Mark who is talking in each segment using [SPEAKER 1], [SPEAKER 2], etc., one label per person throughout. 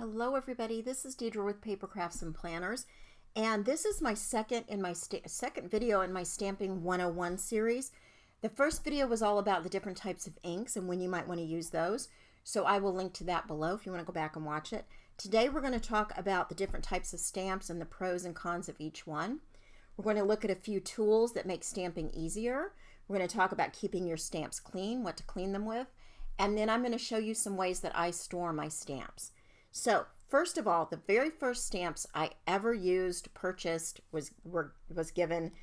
[SPEAKER 1] Hello everybody, this is Dedra with Paper Crafts and Planners, and this is my second video in my Stamping 101 series. The first video was all about the different types of inks and when you might want to use those, so I will link to that below if you want to go back and watch it. Today we're going to talk about the different types of stamps and the pros and cons of each one. We're going to look at a few tools that make stamping easier. We're going to talk about keeping your stamps clean, what to clean them with, and then I'm going to show you some ways that I store my stamps. So first of all, the very first stamps I ever used, purchased, was given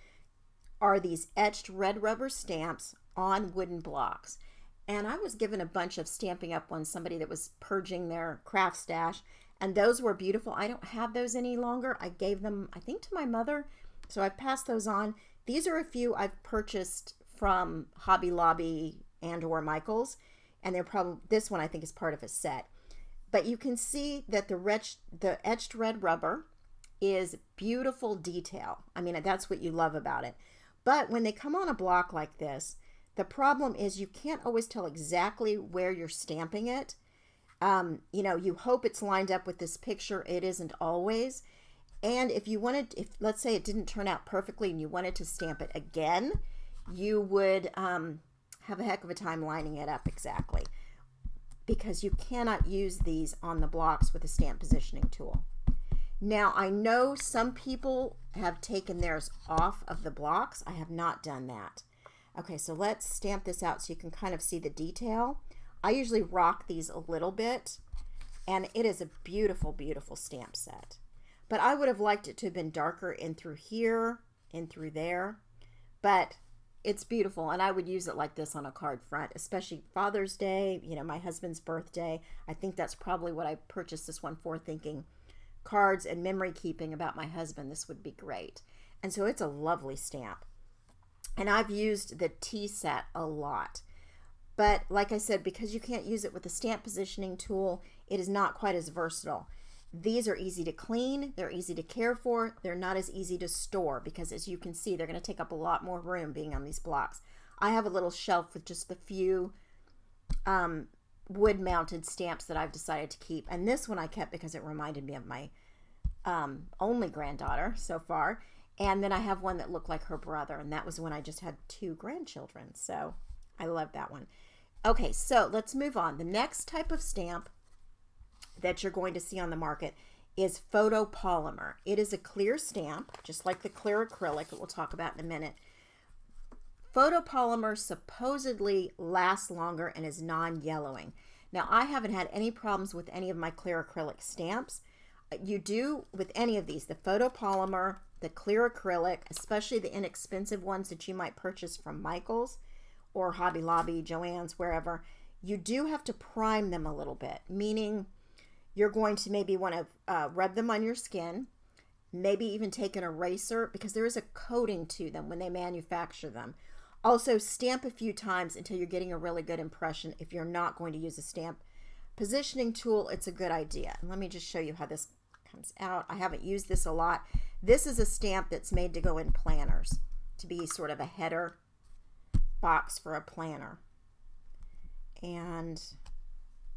[SPEAKER 1] are these etched red rubber stamps on wooden blocks. And I was given a bunch of Stampin' Up! Ones, somebody that was purging their craft stash, and those were beautiful. I don't have those any longer. I gave them, I think, to my mother, so I've passed those on. These are a few I've purchased from Hobby Lobby and or Michael's, and they're probably, this one I think is part of a set. But you can see that the etched red rubber is beautiful detail. I mean, that's what you love about it. But when they come on a block like this, the problem is you can't always tell exactly where you're stamping it. You know, you hope it's lined up with this picture. It isn't always. And if you wanted, let's say it didn't turn out perfectly and you wanted to stamp it again, you would have a heck of a time lining it up exactly, because you cannot use these on the blocks with a stamp positioning tool. Now, I know some people have taken theirs off of the blocks. I have not done that. Okay, so let's stamp this out so you can kind of see the detail. I usually rock these a little bit, and it is a beautiful, beautiful stamp set. But I would have liked it to have been darker in through here, in through there, but it's beautiful, and I would use it like this on a card front, especially Father's Day, you know, my husband's birthday. I think that's probably what I purchased this one for, thinking cards and memory keeping about my husband, this would be great. And so it's a lovely stamp. And I've used the T set a lot. But like I said, because you can't use it with the stamp positioning tool, it is not quite as versatile. These are easy to clean, they're easy to care for, they're not as easy to store because, as you can see, they're going to take up a lot more room being on these blocks. I have a little shelf with just the few wood-mounted stamps that I've decided to keep, and this one I kept because it reminded me of my only granddaughter so far, and then I have one that looked like her brother, and that was when I just had 2 grandchildren, so I love that one. Okay, so let's move on. The next type of stamp that you're going to see on the market is Photopolymer. It is a clear stamp, just like the clear acrylic that we'll talk about in a minute. Photopolymer supposedly lasts longer and is non-yellowing. Now, I haven't had any problems with any of my clear acrylic stamps. You do with any of these, the Photopolymer, the clear acrylic, especially the inexpensive ones that you might purchase from Michael's or Hobby Lobby, Joann's, wherever. You do have to prime them a little bit, meaning you're going to maybe want to rub them on your skin, maybe even take an eraser, because there is a coating to them when they manufacture them. Also, stamp a few times until you're getting a really good impression. If you're not going to use a stamp positioning tool, it's a good idea. And let me just show you how this comes out. I haven't used this a lot. This is a stamp that's made to go in planners, to be sort of a header box for a planner. And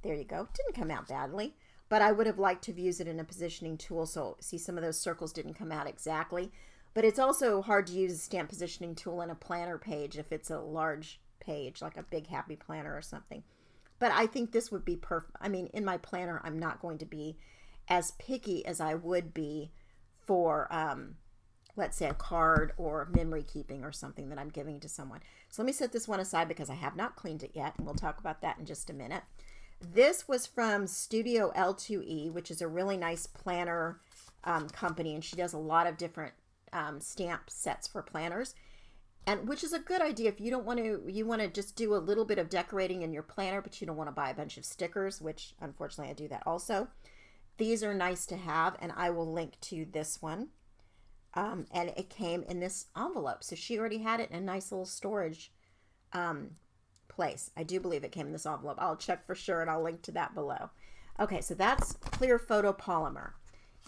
[SPEAKER 1] there you go. Didn't come out badly. But I would have liked to have used it in a positioning tool, so see, some of those circles didn't come out exactly. But it's also hard to use a stamp positioning tool in a planner page if it's a large page, like a big happy planner or something. But I think this would be perfect. I mean, in my planner, I'm not going to be as picky as I would be for, let's say, a card or memory keeping or something that I'm giving to someone. So let me set this one aside because I have not cleaned it yet, and we'll talk about that in just a minute. This was from Studio L2E, which is a really nice planner company, and she does a lot of different stamp sets for planners, and which is a good idea if you don't want to, you want to just do a little bit of decorating in your planner, but you don't want to buy a bunch of stickers, which unfortunately I do that also. These are nice to have, and I will link to this one. And it came in this envelope, so she already had it in a nice little storage place. I do believe it came in this envelope. I'll check for sure and I'll link to that below. Okay, so that's clear Photopolymer.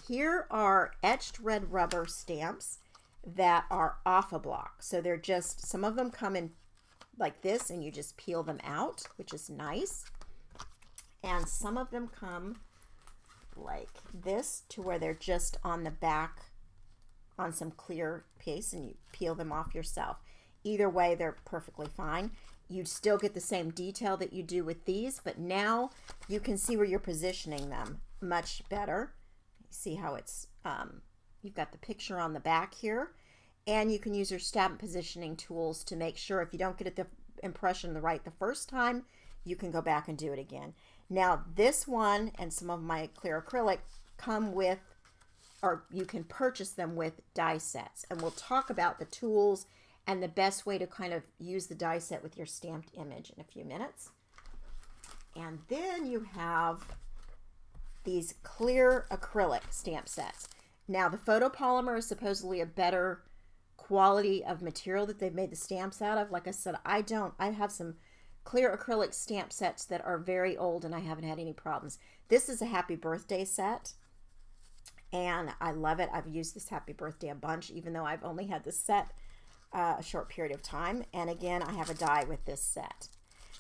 [SPEAKER 1] Here are etched red rubber stamps that are off a block. So they're just, some of them come in like this and you just peel them out, which is nice. And some of them come like this to where they're just on the back on some clear piece, and you peel them off yourself. Either way, they're perfectly fine. You still get the same detail that you do with these, but now you can see where you're positioning them much better. See how it's, you've got the picture on the back here, and you can use your stamp positioning tools to make sure if you don't get the impression right the first time, you can go back and do it again. Now this one and some of my clear acrylic come with, or you can purchase them with die sets, and we'll talk about the tools and the best way to kind of use the die set with your stamped image in a few minutes. And then you have these clear acrylic stamp sets. Now the photopolymer is supposedly a better quality of material that they've made the stamps out of. Like I said, I have some clear acrylic stamp sets that are very old and I haven't had any problems. This is a happy birthday set, and I love it. I've used this happy birthday a bunch, even though I've only had this set a short period of time. And again, I have a die with this set.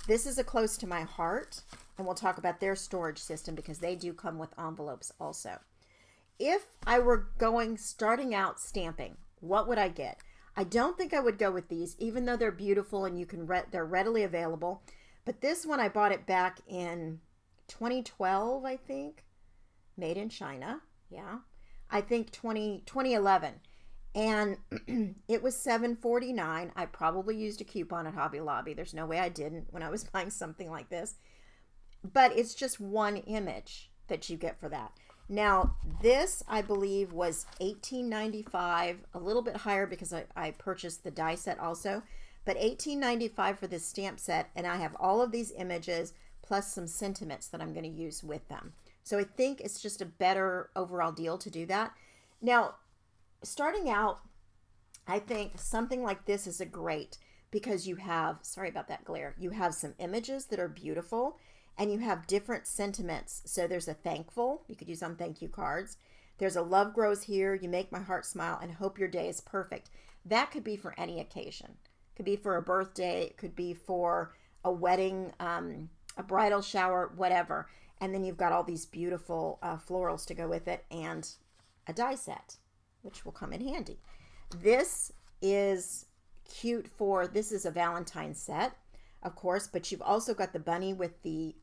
[SPEAKER 1] This is a close to my heart, and we'll talk about their storage system because they do come with envelopes also. If I were starting out stamping, what would I get? I don't think I would go with these, even though they're beautiful and you can they're readily available. But this one, I bought it back in 2012, I think. Made in China. Yeah. I think 2011. And it was $7.49. I probably used a coupon at Hobby Lobby. There's no way I didn't when I was buying something like this. But it's just one image that you get for that. Now, this, I believe, was $18.95, a little bit higher because I purchased the die set also, but $18.95 for this stamp set, and I have all of these images plus some sentiments that I'm going to use with them. So I think it's just a better overall deal to do that. Now, starting out, I think something like this is a great, because you have, sorry about that glare, you have some images that are beautiful, and you have different sentiments. So there's a thankful, you could use on thank you cards. There's a love grows here, you make my heart smile, and hope your day is perfect. That could be for any occasion. It could be for a birthday, it could be for a wedding, a bridal shower, whatever. And then you've got all these beautiful florals to go with it, and a die set, which will come in handy. This is cute for, this is a Valentine's set, of course, but you've also got the bunny with the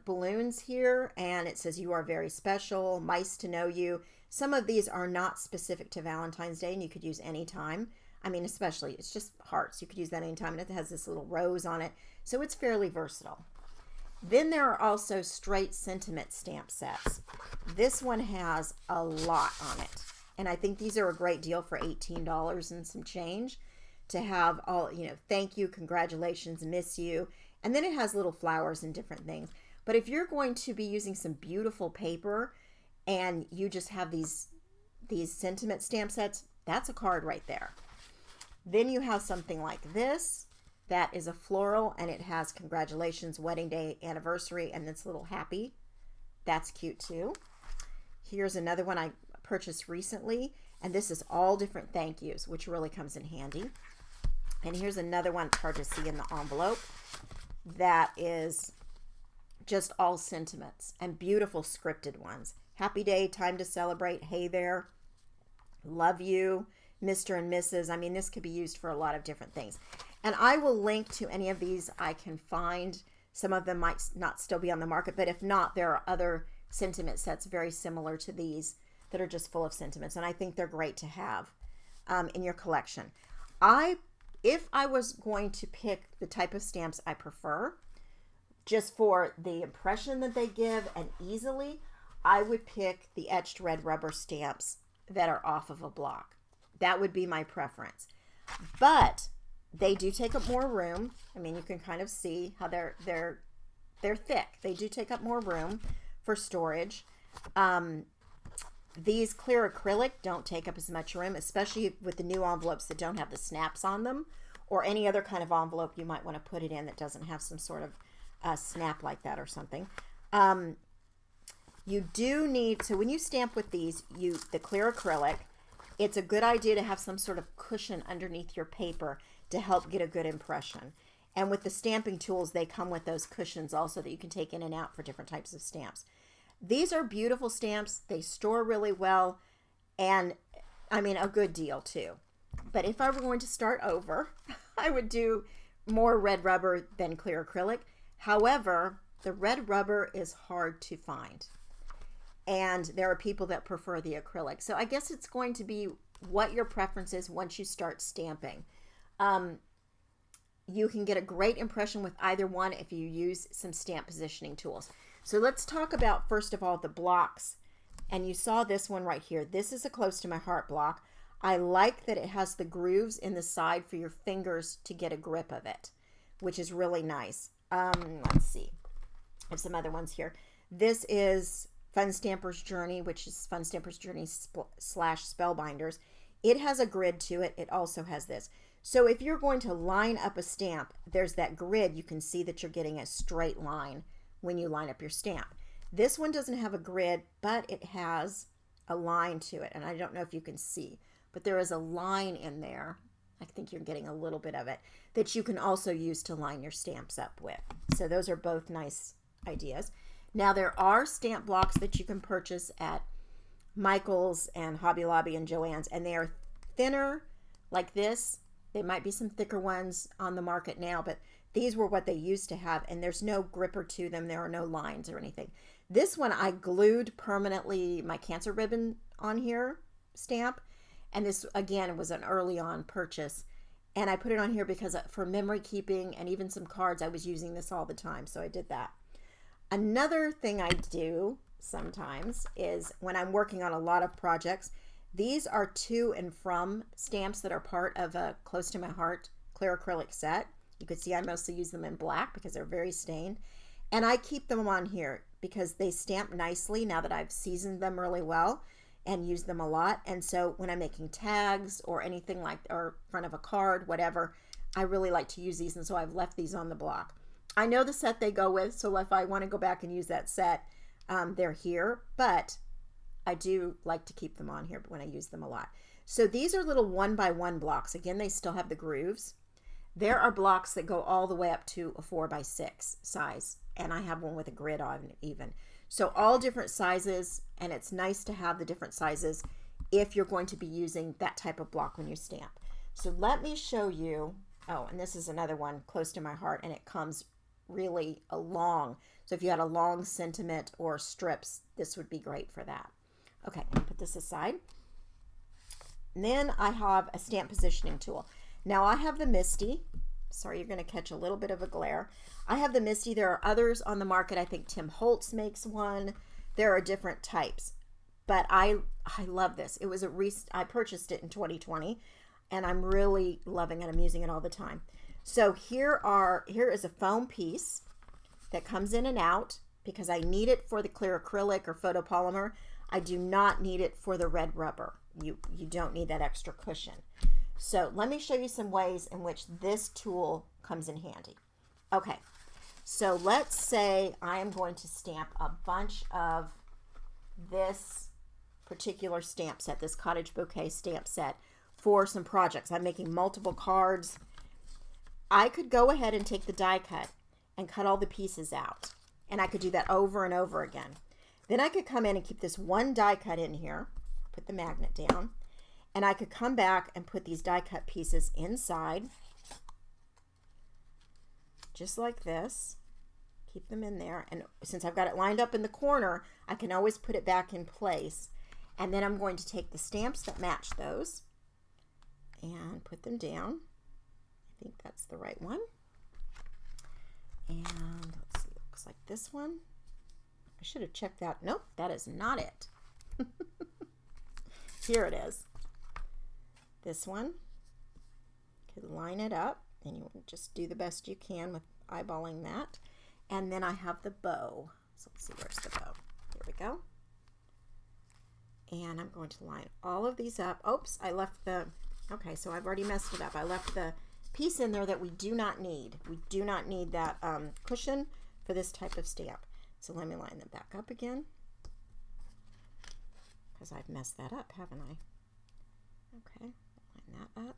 [SPEAKER 1] balloons here, and it says you are very special, mice to know you. Some of these are not specific to Valentine's Day, and you could use any time. I mean, especially, it's just hearts. You could use that anytime, and it has this little rose on it, so it's fairly versatile. Then there are also straight sentiment stamp sets. This one has a lot on it, and I think these are a great deal for $18 and some change to have all, you know, thank you, congratulations, miss you, and then it has little flowers and different things. But if you're going to be using some beautiful paper and you just have these sentiment stamp sets, that's a card right there. Then you have something like this. That is a floral, and it has congratulations, wedding day, anniversary, and this little happy. That's cute too. Here's another one I purchased recently, and this is all different thank yous, which really comes in handy. And here's another one, it's hard to see in the envelope, that is just all sentiments and beautiful scripted ones. Happy day, time to celebrate, hey there, love you, Mr. and Mrs. I mean, this could be used for a lot of different things. And I will link to any of these I can find. Some of them might not still be on the market, but if not, there are other sentiment sets very similar to these that are just full of sentiments. And I think they're great to have in your collection. If I was going to pick the type of stamps I prefer, just for the impression that they give and easily, I would pick the etched red rubber stamps that are off of a block. That would be my preference. But they do take up more room. I mean, you can kind of see how they're thick. They do take up more room for storage. These clear acrylic don't take up as much room, especially with the new envelopes that don't have the snaps on them, or any other kind of envelope you might want to put it in that doesn't have some sort of snap like that or something. You do need, so when you stamp with these, the clear acrylic, it's a good idea to have some sort of cushion underneath your paper to help get a good impression. And with the stamping tools, they come with those cushions also that you can take in and out for different types of stamps. These are beautiful stamps. They store really well, and I mean, a good deal too. But if I were going to start over, I would do more red rubber than clear acrylic. However, the red rubber is hard to find, and there are people that prefer the acrylic. So I guess it's going to be what your preference is once you start stamping. You can get a great impression with either one if you use some stamp positioning tools. So let's talk about, first of all, the blocks. And you saw this one right here. This is a close to my heart block. I like that it has the grooves in the side for your fingers to get a grip of it, which is really nice. Let's see. I have some other ones here. This is Fun Stamper's Journey, which is Fun Stamper's Journey / Spellbinders. It has a grid to it. It also has this. So if you're going to line up a stamp, there's that grid. You can see that you're getting a straight line when you line up your stamp. This one doesn't have a grid, but it has a line to it. And I don't know if you can see, but there is a line in there. I think you're getting a little bit of it that you can also use to line your stamps up with. So those are both nice ideas. Now there are stamp blocks that you can purchase at Michael's and Hobby Lobby and Joann's, and they are thinner like this. There might be some thicker ones on the market now, but these were what they used to have, and there's no gripper to them. There are no lines or anything. This one, I glued permanently my Cancer Ribbon on here stamp, and this, again, was an early on purchase, and I put it on here because for memory keeping and even some cards, I was using this all the time, so I did that. Another thing I do sometimes is when I'm working on a lot of projects, these are to and from stamps that are part of a Close to My Heart clear acrylic set. You can see I mostly use them in black because they're very stained. And I keep them on here because they stamp nicely now that I've seasoned them really well and used them a lot. And so when I'm making tags or anything like, or front of a card, whatever, I really like to use these. And so I've left these on the block. I know the set they go with, so if I want to go back and use that set, they're here, but I do like to keep them on here when I use them a lot. So these are little 1x1 blocks. Again, they still have the grooves. There are blocks that go all the way up to a 4x6 size, and I have one with a grid on even. So all different sizes, and it's nice to have the different sizes if you're going to be using that type of block when you stamp. So let me show you, oh, and this is another one close to my heart, and it comes really long. So if you had a long sentiment or strips, this would be great for that. Okay, put this aside. And then I have a stamp positioning tool. Now I have the Misty. Sorry, you're going to catch a little bit of a glare. I have the Misty. There are others on the market. I think Tim Holtz makes one. There are different types. But I love this. It was I purchased it in 2020, and I'm really loving it. I'm using it all the time. So here is a foam piece that comes in and out because I need it for the clear acrylic or photopolymer. I do not need it for the red rubber. You don't need that extra cushion. So let me show you some ways in which this tool comes in handy. Okay, so let's say I am going to stamp a bunch of this particular stamp set, this Cottage Bouquet stamp set for some projects. I'm making multiple cards. I could go ahead and take the die cut and cut all the pieces out. And I could do that over and over again. Then I could come in and keep this one die cut in here, put the magnet down, and I could come back and put these die cut pieces inside, just like this. Keep them in there, and since I've got it lined up in the corner, I can always put it back in place. And then I'm going to take the stamps that match those and put them down. I think that's the right one. And let's see, it looks like this one. I should have checked that. Nope, that is not it. Here it is. This one. You can line it up, and you just do the best you can with eyeballing that. And then I have the bow. So let's see, where's the bow? Here we go. And I'm going to line all of these up. Oops, I left the, okay, so I've already messed it up. I left the piece in there that we do not need. We do not need that cushion for this type of stamp. So let me line them back up again, because I've messed that up, haven't I? Okay, line that up.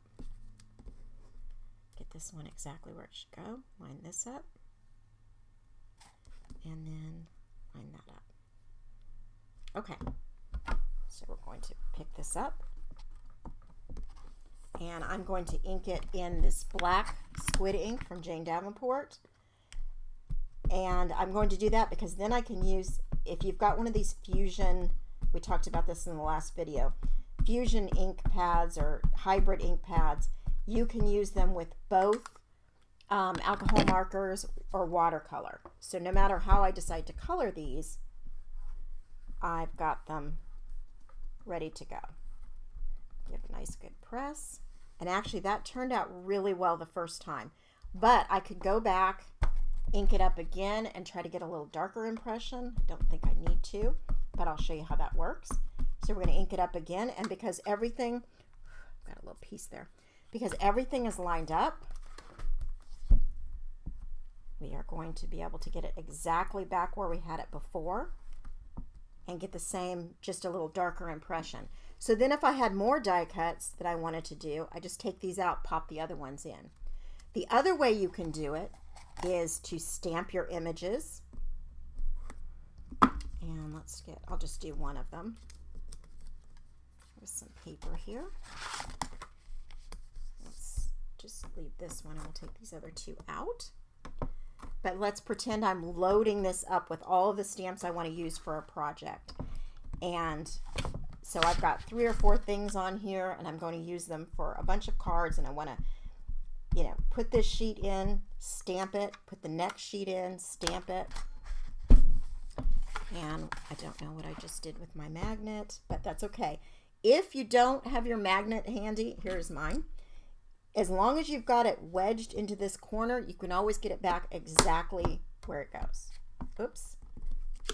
[SPEAKER 1] get this one exactly where it should go. Line this up. And then line that up. Okay. So we're going to pick this up. And I'm going to ink it in this black squid ink from Jane Davenport. And I'm going to do that because then I can use, if you've got one of these fusion, we talked about this in the last video, fusion ink pads or hybrid ink pads, you can use them with both alcohol markers or watercolor. So no matter how I decide to color these, I've got them ready to go. Give a nice good press. And actually that turned out really well the first time. But I could go back, ink it up again, and try to get a little darker impression. I don't think I need to, but I'll show you how that works. So we're going to ink it up again, and because everything, got a little piece there, because everything is lined up, we are going to be able to get it exactly back where we had it before and get the same, just a little darker impression. So then if I had more die cuts that I wanted to do, I just take these out, pop the other ones in. The other way you can do it is to stamp your images. And let's get, I'll just do one of them. There's some paper here. Let's just leave this one and we'll take these other two out. But let's pretend I'm loading this up with all of the stamps I want to use for a project. And so I've got 3 or 4 things on here and I'm going to use them for a bunch of cards, and I want to, you know, put this sheet in, stamp it, put the next sheet in, stamp it. And I don't know what I just did with my magnet, but that's okay. If you don't have your magnet handy, here's mine. As long as you've got it wedged into this corner, you can always get it back exactly where it goes. Oops.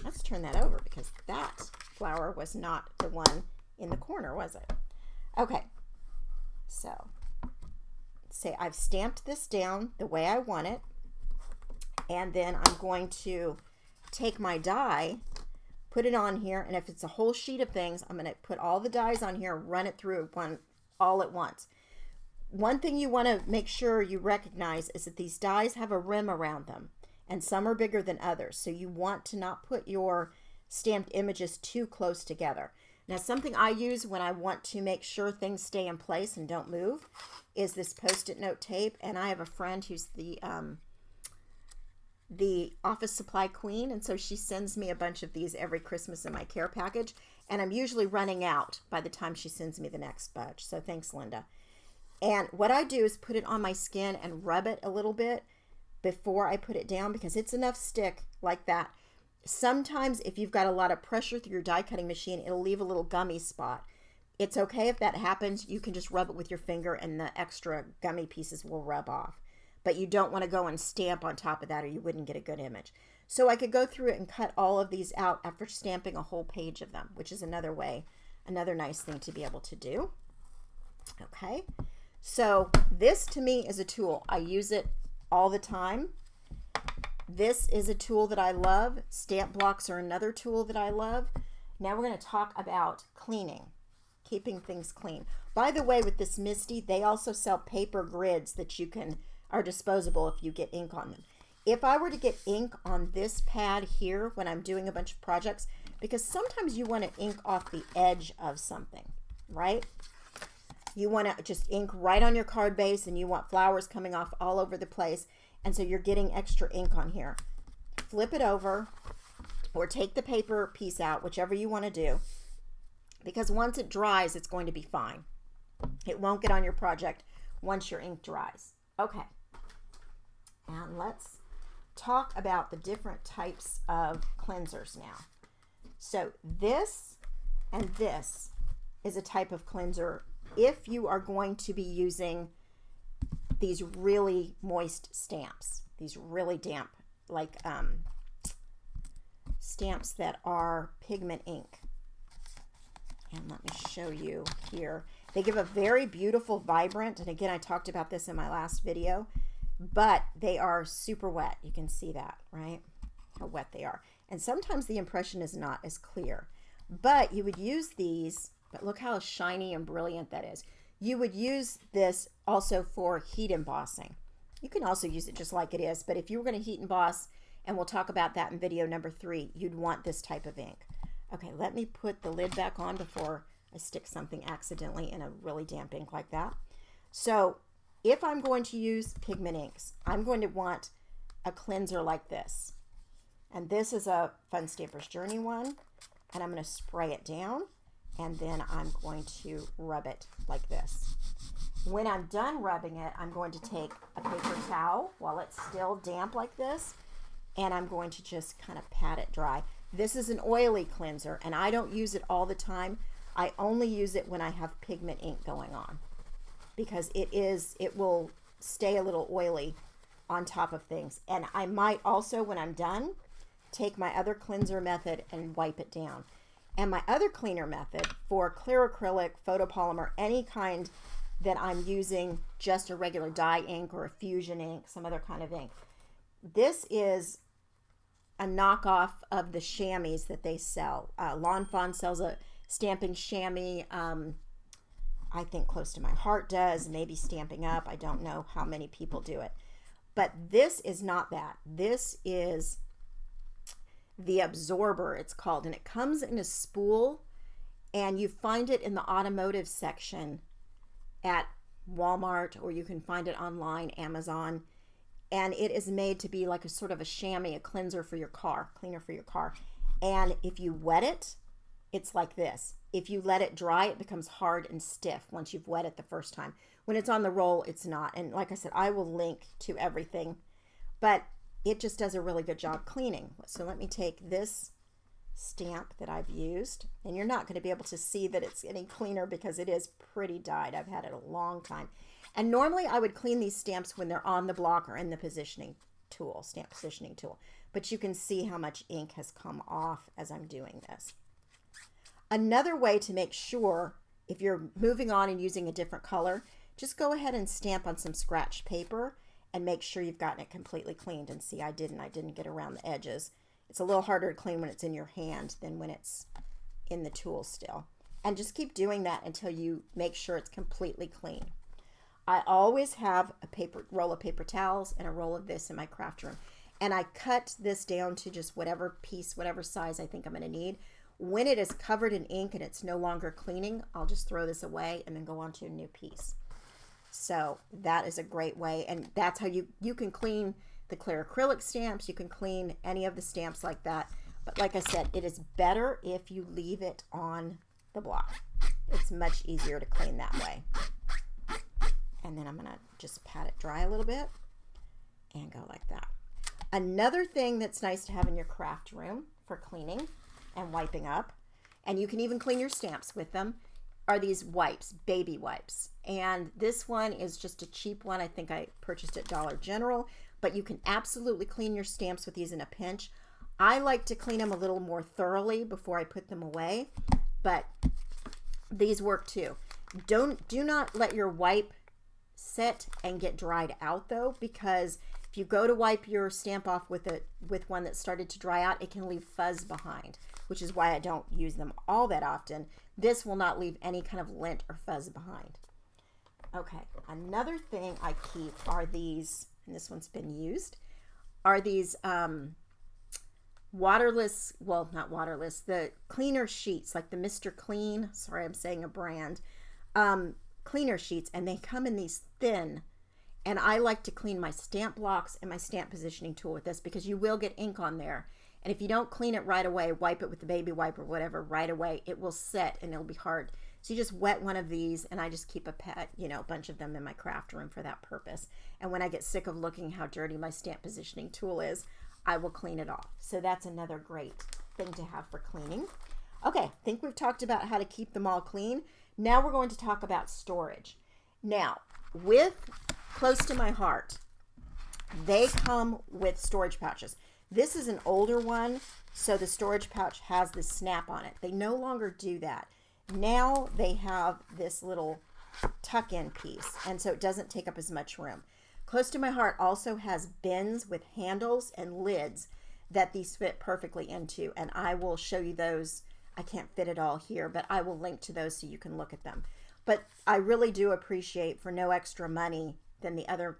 [SPEAKER 1] Let's turn that over because that flower was not the one in the corner, was it? Okay. So, say I've stamped this down the way I want it, and then I'm going to take my die, put it on here, and if it's a whole sheet of things, I'm going to put all the dies on here, run it through one all at once. One thing you want to make sure you recognize is that these dies have a rim around them, and some are bigger than others, so you want to not put your stamped images too close together. Now, something I use when I want to make sure things stay in place and don't move is this Post-it note tape, and I have a friend who's the office supply queen, and so she sends me a bunch of these every Christmas in my care package, and I'm usually running out by the time she sends me the next batch, so thanks, Linda. And what I do is put it on my skin and rub it a little bit before I put it down because it's enough stick like that. Sometimes if you've got a lot of pressure through your die cutting machine, it'll leave a little gummy spot. It's okay if that happens. You can just rub it with your finger and the extra gummy pieces will rub off. But you don't want to go and stamp on top of that or you wouldn't get a good image. So I could go through it and cut all of these out after stamping a whole page of them, which is another way, another nice thing to be able to do. Okay. So this to me is a tool. I use it all the time. This is a tool that I love. Stamp blocks are another tool that I love. Now we're going to talk about cleaning, keeping things clean. By the way, with this Misty, they also sell paper grids that you can, are disposable if you get ink on them. If I were to get ink on this pad here when I'm doing a bunch of projects, because sometimes you want to ink off the edge of something, right? You want to just ink right on your card base and you want flowers coming off all over the place. And so you're getting extra ink on here. Flip it over or take the paper piece out, whichever you want to do. Because once it dries, it's going to be fine. It won't get on your project once your ink dries. Okay. And let's talk about the different types of cleansers now. So this and this is a type of cleanser if you are going to be using these really moist stamps, these really damp, like stamps that are pigment ink. And let me show you here. They give a very beautiful, vibrant, and again, I talked about this in my last video, but they are super wet. You can see that, right? How wet they are. And sometimes the impression is not as clear. But you would use these, but look how shiny and brilliant that is. You would use this also for heat embossing. You can also use it just like it is, but if you were going to heat emboss, and we'll talk about that in video number 3, you'd want this type of ink. Okay, let me put the lid back on before I stick something accidentally in a really damp ink like that. So if I'm going to use pigment inks, I'm going to want a cleanser like this. And this is a Fun Stamper's Journey one. And I'm going to spray it down, and then I'm going to rub it like this. When I'm done rubbing it, I'm going to take a paper towel while it's still damp like this, and I'm going to just kind of pat it dry. This is an oily cleanser, and I don't use it all the time. I only use it when I have pigment ink going on, because it will stay a little oily on top of things. And I might also, when I'm done, take my other cleanser method and wipe it down. And my other cleaner method for clear acrylic, photopolymer, any kind that I'm using just a regular dye ink or a fusion ink, some other kind of ink. This is a knockoff of the chamois that they sell. Lawn Fawn sells a stamping chamois. I think Close to My Heart does, maybe Stamping Up. I don't know how many people do it. But this is not that. This is the absorber, it's called, and it comes in a spool, and you find it in the automotive section at Walmart, or you can find it online, Amazon, and it is made to be like a sort of a chamois, a cleanser for your car, cleaner for your car. And if you wet it, it's like this. If you let it dry, it becomes hard and stiff once you've wet it the first time. When it's on the roll, it's not. And like I said, I will link to everything, but it just does a really good job cleaning. So let me take this stamp that I've used, and you're not going to be able to see that it's any cleaner because it is pretty dyed. I've had it a long time. And normally I would clean these stamps when they're on the block or in the positioning tool, stamp positioning tool. But you can see how much ink has come off as I'm doing this. Another way to make sure, if you're moving on and using a different color, just go ahead and stamp on some scratched paper and make sure you've gotten it completely cleaned. And see, I didn't get around the edges. It's a little harder to clean when it's in your hand than when it's in the tool still. And just keep doing that until you make sure it's completely clean. I always have a roll of paper towels and a roll of this in my craft room. And I cut this down to just whatever piece, whatever size I think I'm going to need. When it is covered in ink and it's no longer cleaning, I'll just throw this away and then go on to a new piece. So that is a great way, and that's how you can clean the clear acrylic stamps. You can clean any of the stamps like that. But like I said, it is better if you leave it on the block. It's much easier to clean that way. And then I'm going to just pat it dry a little bit and go like that. Another thing that's nice to have in your craft room for cleaning and wiping up, and you can even clean your stamps with them, are these wipes, baby wipes. And this one is just a cheap one. I think I purchased at Dollar General, but you can absolutely clean your stamps with these in a pinch. I like to clean them a little more thoroughly before I put them away, but these work too. Do not let your wipe sit and get dried out though, because if you go to wipe your stamp off with one that started to dry out, it can leave fuzz behind, which is why I don't use them all that often. This will not leave any kind of lint or fuzz behind. Okay, another thing I keep are these, and this one's been used, are these waterless, well, not waterless, the cleaner sheets, like the Mr. Clean, sorry I'm saying a brand, cleaner sheets, and they come in these thin, and I like to clean my stamp blocks and my stamp positioning tool with this, because you will get ink on there. And if you don't clean it right away, wipe it with the baby wipe or whatever right away, it will set and it'll be hard. So you just wet one of these, and I just keep a bunch of them in my craft room for that purpose. And when I get sick of looking how dirty my stamp positioning tool is, I will clean it off. So that's another great thing to have for cleaning. Okay, I think we've talked about how to keep them all clean. Now we're going to talk about storage. Now, with Close to My Heart, they come with storage pouches. This is an older one, so the storage pouch has the snap on it. They no longer do that. Now they have this little tuck-in piece, and so it doesn't take up as much room. Close to My Heart also has bins with handles and lids that these fit perfectly into, and I will show you those. I can't fit it all here, but I will link to those so you can look at them. But I really do appreciate, for no extra money than the other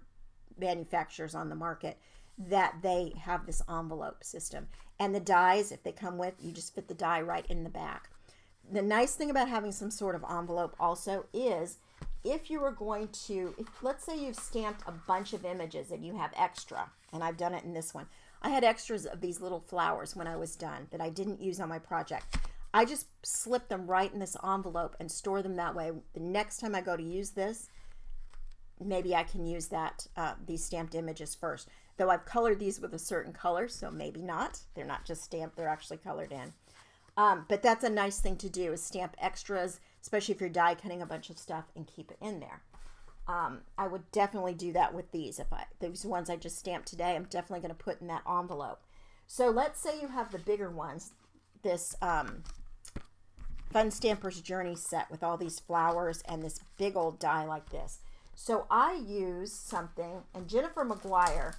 [SPEAKER 1] manufacturers on the market, that they have this envelope system. And the dies, if they come with, you just fit the die right in the back. The nice thing about having some sort of envelope also is, if you were going to, let's say you've stamped a bunch of images and you have extra, and I've done it in this one. I had extras of these little flowers when I was done that I didn't use on my project. I just slip them right in this envelope and store them that way. The next time I go to use this, maybe I can use that these stamped images first. Though I've colored these with a certain color, so maybe not. They're not just stamped, they're actually colored in. But that's a nice thing to do, is stamp extras, especially if you're die cutting a bunch of stuff, and keep it in there. I would definitely do that with these. These ones I just stamped today, I'm definitely going to put in that envelope. So let's say you have the bigger ones, this Fun Stamper's Journey set with all these flowers and this big old die like this. So I use something, and Jennifer McGuire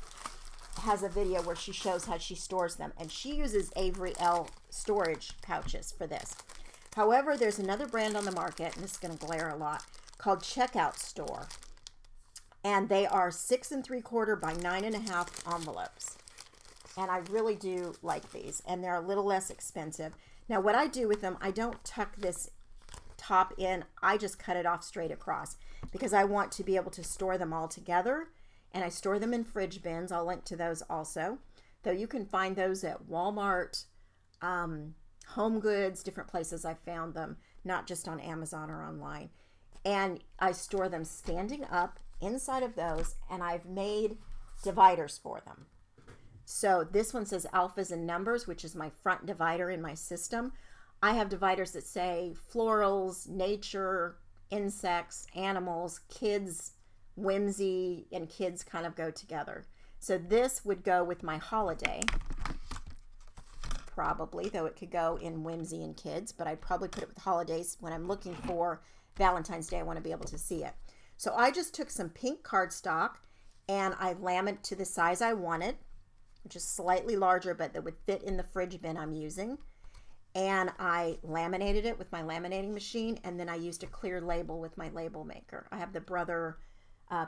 [SPEAKER 1] has a video where she shows how she stores them, and she uses Avery L storage pouches for this. However, there's another brand on the market, and this is going to glare a lot, called Checkout Store, and they are 6 3/4 by 9.5 envelopes, and I really do like these, and they're a little less expensive. Now what I do with them, I don't tuck this top in, I just cut it off straight across, because I want to be able to store them all together. And I store them in fridge bins. I'll link to those also. Though you can find those at Walmart, Home Goods, different places I've found them, not just on Amazon or online. And I store them standing up inside of those, and I've made dividers for them. So this one says alphas and numbers, which is my front divider in my system. I have dividers that say florals, nature, insects, animals, kids, whimsy, and kids kind of go together. So this would go with my holiday, probably, though it could go in whimsy and kids, but I'd probably put it with holidays. When I'm looking for Valentine's Day, I want to be able to see it. So I just took some pink cardstock and I laminated to the size I wanted, which is slightly larger, but that would fit in the fridge bin I'm using. And I laminated it with my laminating machine, and then I used a clear label with my label maker. I have the Brother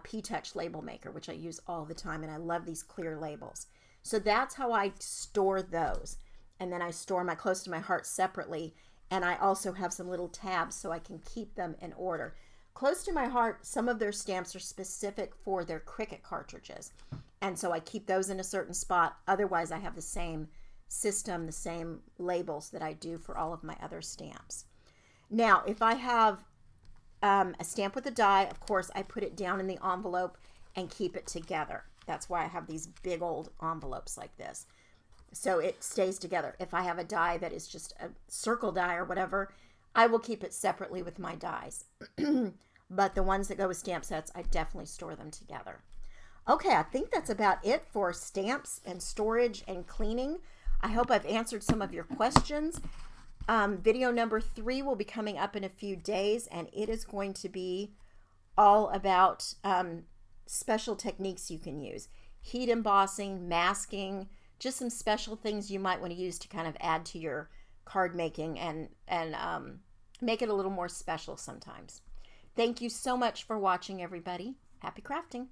[SPEAKER 1] P-Touch label maker, which I use all the time, and I love these clear labels. So that's how I store those. And then I store my Close to My Heart separately, and I also have some little tabs so I can keep them in order. Close to My Heart, some of their stamps are specific for their Cricut cartridges, and so I keep those in a certain spot. Otherwise, I have the same system, the same labels that I do for all of my other stamps. Now, if I have a stamp with a die, of course, I put it down in the envelope and keep it together. That's why I have these big old envelopes like this. So it stays together. If I have a die that is just a circle die or whatever, I will keep it separately with my dies. But the ones that go with stamp sets, I definitely store them together. Okay, I think that's about it for stamps and storage and cleaning. I hope I've answered some of your questions. Video number 3 will be coming up in a few days, and it is going to be all about special techniques you can use. Heat embossing, masking, just some special things you might want to use to kind of add to your card making and make it a little more special sometimes. Thank you so much for watching, everybody. Happy crafting.